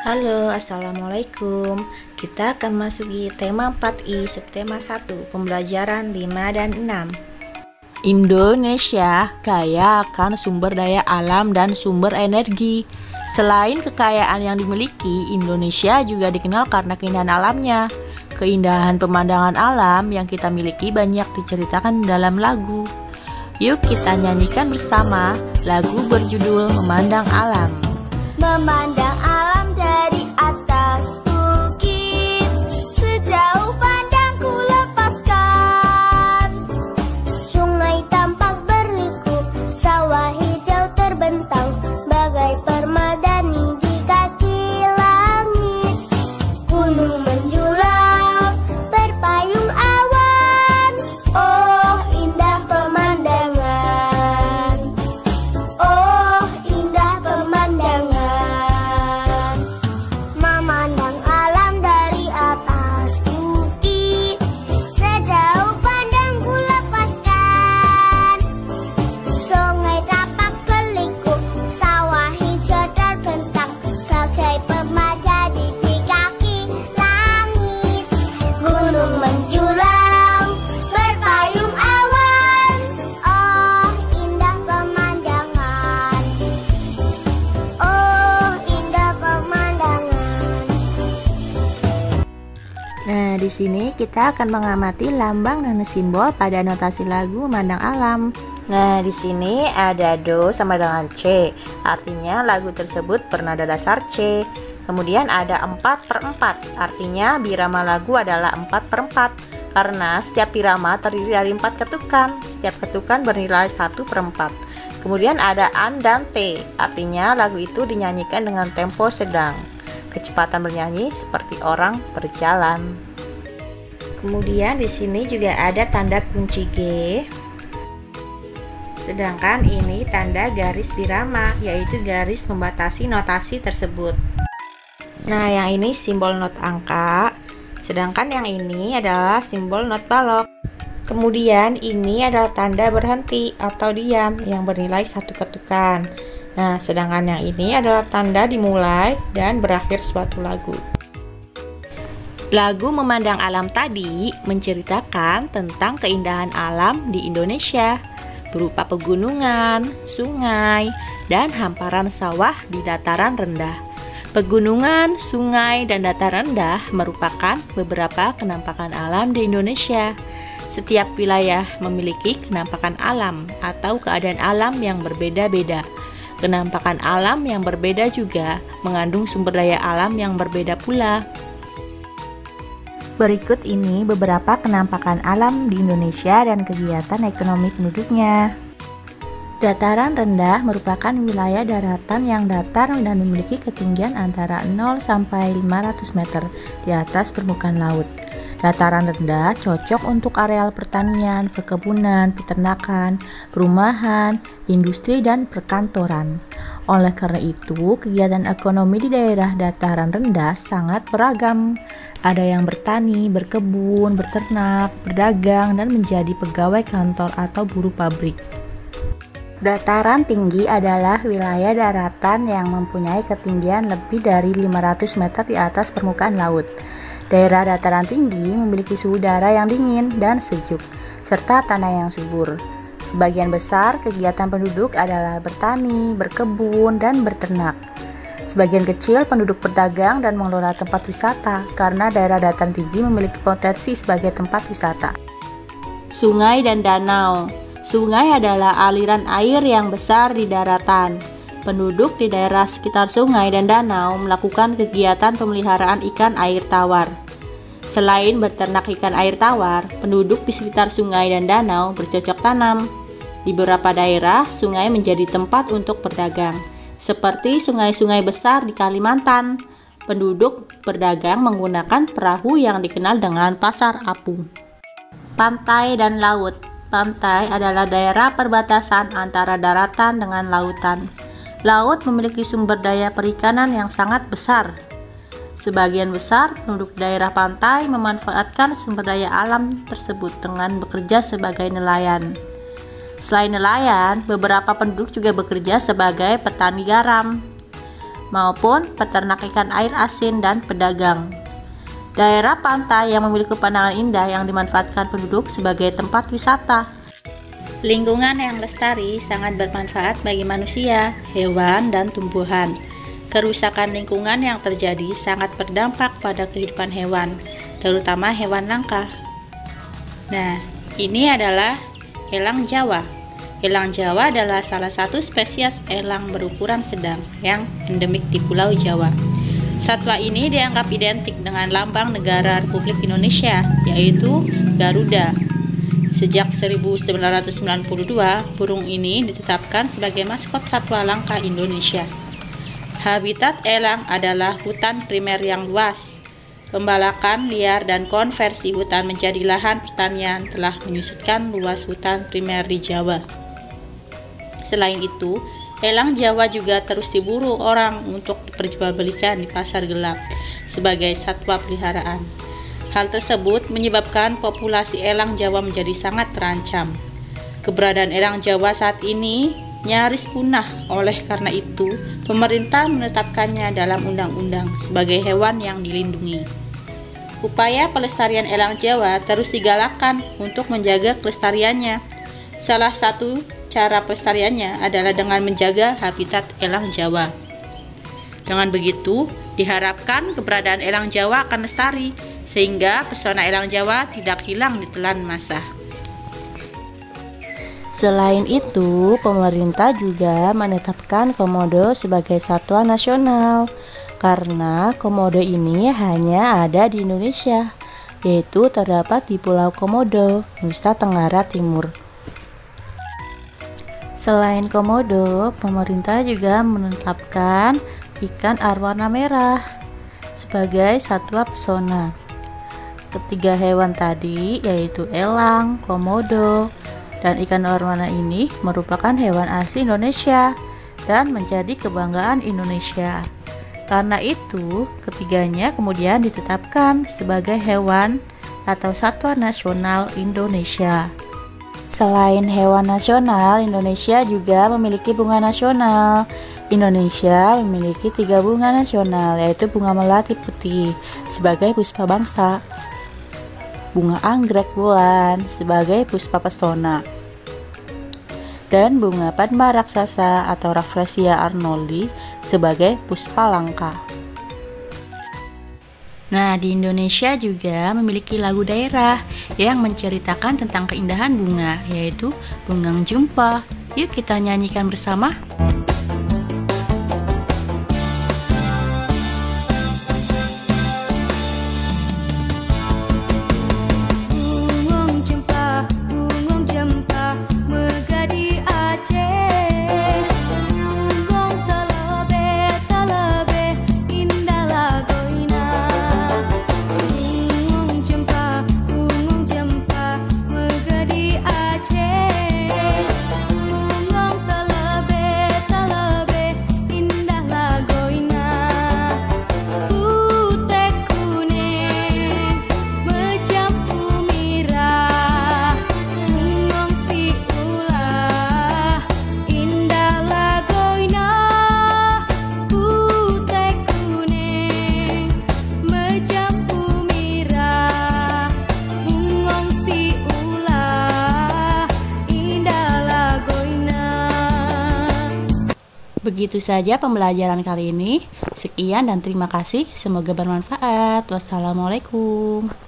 Halo, Assalamualaikum. Kita akan masuki tema 4I, subtema 1, pembelajaran 5 dan 6. Indonesia kaya akan sumber daya alam dan sumber energi. Selain kekayaan yang dimiliki, Indonesia juga dikenal karena keindahan alamnya. Keindahan pemandangan alam yang kita miliki banyak diceritakan dalam lagu. Yuk kita nyanyikan bersama lagu berjudul Memandang Alam. Memandang alam dari atas bukit, sejauh pandangku lepaskan. Sungai tampak berliku, sawah hijau terbentang, bagai permadani di kaki langit. Gunung menjulang, berpayung awan, oh indah pemandangan. Oh indah pemandangan. Memandang alam dari atas bukit, sejauh pandangku lepaskan. Sungai tapak berliku, sawah hijau terbentang, bagai permadani di kaki langit. Gunung menjulang, berpayung awan, oh indah pemandangan. Oh indah pemandangan. Nah, di sini kita akan mengamati lambang dan simbol pada notasi lagu Memandang Alam. Nah, di sini ada Do sama dengan C, artinya lagu tersebut bernada dasar C. Kemudian ada 4/4, artinya birama lagu adalah 4/4, karena setiap birama terdiri dari 4 ketukan, setiap ketukan bernilai 1/4. Kemudian ada An dan T, artinya lagu itu dinyanyikan dengan tempo sedang. Kecepatan bernyanyi seperti orang berjalan. Kemudian di sini juga ada tanda kunci G. Sedangkan ini tanda garis birama, yaitu garis membatasi notasi tersebut. Nah, yang ini simbol not angka, sedangkan yang ini adalah simbol not balok. Kemudian ini adalah tanda berhenti atau diam yang bernilai 1 ketukan. Nah, sedangkan yang ini adalah tanda dimulai dan berakhir suatu lagu. Lagu Memandang Alam tadi menceritakan tentang keindahan alam di Indonesia, berupa pegunungan, sungai, dan hamparan sawah di dataran rendah. Pegunungan, sungai, dan dataran rendah merupakan beberapa kenampakan alam di Indonesia. Setiap wilayah memiliki kenampakan alam atau keadaan alam yang berbeda-beda. Kenampakan alam yang berbeda juga mengandung sumber daya alam yang berbeda pula. Berikut ini beberapa kenampakan alam di Indonesia dan kegiatan ekonomi penduduknya. Dataran rendah merupakan wilayah daratan yang datar dan memiliki ketinggian antara 0 sampai 500 meter di atas permukaan laut. Dataran rendah cocok untuk areal pertanian, perkebunan, peternakan, perumahan, industri, dan perkantoran. Oleh karena itu, kegiatan ekonomi di daerah dataran rendah sangat beragam. Ada yang bertani, berkebun, berternak, berdagang, dan menjadi pegawai kantor atau buruh pabrik. Dataran tinggi adalah wilayah daratan yang mempunyai ketinggian lebih dari 500 meter di atas permukaan laut. Daerah dataran tinggi memiliki suhu udara yang dingin dan sejuk, serta tanah yang subur. Sebagian besar kegiatan penduduk adalah bertani, berkebun, dan berternak. Sebagian kecil penduduk berdagang dan mengelola tempat wisata, karena daerah dataran tinggi memiliki potensi sebagai tempat wisata. Sungai dan danau. Sungai adalah aliran air yang besar di daratan. Penduduk di daerah sekitar sungai dan danau melakukan kegiatan pemeliharaan ikan air tawar. Selain beternak ikan air tawar, penduduk di sekitar sungai dan danau bercocok tanam. Di beberapa daerah, sungai menjadi tempat untuk berdagang, seperti sungai-sungai besar di Kalimantan. Penduduk berdagang menggunakan perahu yang dikenal dengan pasar apung. Pantai dan laut. Pantai adalah daerah perbatasan antara daratan dengan lautan. Laut memiliki sumber daya perikanan yang sangat besar. Sebagian besar penduduk daerah pantai memanfaatkan sumber daya alam tersebut dengan bekerja sebagai nelayan. Selain nelayan, beberapa penduduk juga bekerja sebagai petani garam. maupun peternak ikan air asin dan pedagang. Daerah pantai yang memiliki pemandangan indah yang dimanfaatkan penduduk sebagai tempat wisata. Lingkungan yang lestari sangat bermanfaat bagi manusia, hewan, dan tumbuhan. Kerusakan lingkungan yang terjadi sangat berdampak pada kehidupan hewan, terutama hewan langka. Nah, ini adalah elang Jawa. Elang Jawa adalah salah satu spesies elang berukuran sedang yang endemik di Pulau Jawa. Satwa ini dianggap identik dengan lambang negara Republik Indonesia, yaitu Garuda. Sejak 1992, burung ini ditetapkan sebagai maskot satwa langka Indonesia. Habitat elang adalah hutan primer yang luas. Pembalakan liar dan konversi hutan menjadi lahan pertanian telah menyusutkan luas hutan primer di Jawa. Selain itu, elang Jawa juga terus diburu orang untuk diperjualbelikan di pasar gelap sebagai satwa peliharaan. Hal tersebut menyebabkan populasi elang Jawa menjadi sangat terancam. Keberadaan elang Jawa saat ini nyaris punah. Oleh karena itu, pemerintah menetapkannya dalam undang-undang sebagai hewan yang dilindungi. Upaya pelestarian elang Jawa terus digalakkan untuk menjaga kelestariannya. Salah satu cara pelestariannya adalah dengan menjaga habitat elang Jawa. Dengan begitu, diharapkan keberadaan elang Jawa akan lestari, sehingga pesona elang Jawa tidak hilang ditelan masa. Selain itu, pemerintah juga menetapkan komodo sebagai satwa nasional karena komodo ini hanya ada di Indonesia, yaitu terdapat di Pulau Komodo, Nusa Tenggara Timur. Selain komodo, pemerintah juga menetapkan ikan arwana merah sebagai satwa pesona. Ketiga hewan tadi yaitu elang, komodo, dan ikan arwana ini merupakan hewan asli Indonesia dan menjadi kebanggaan Indonesia. Karena itu, ketiganya kemudian ditetapkan sebagai hewan atau satwa nasional Indonesia. Selain hewan nasional, Indonesia juga memiliki bunga nasional. Indonesia memiliki 3 bunga nasional, yaitu bunga melati putih sebagai puspa bangsa, bunga anggrek bulan sebagai puspa pesona, dan bunga padma raksasa atau Rafflesia arnoldi sebagai puspa langka. Nah, di Indonesia juga memiliki lagu daerah yang menceritakan tentang keindahan bunga, yaitu Bunggang Jumpa. Yuk kita nyanyikan bersama. Begitu saja pembelajaran kali ini. Sekian dan terima kasih. Semoga bermanfaat. Wassalamualaikum.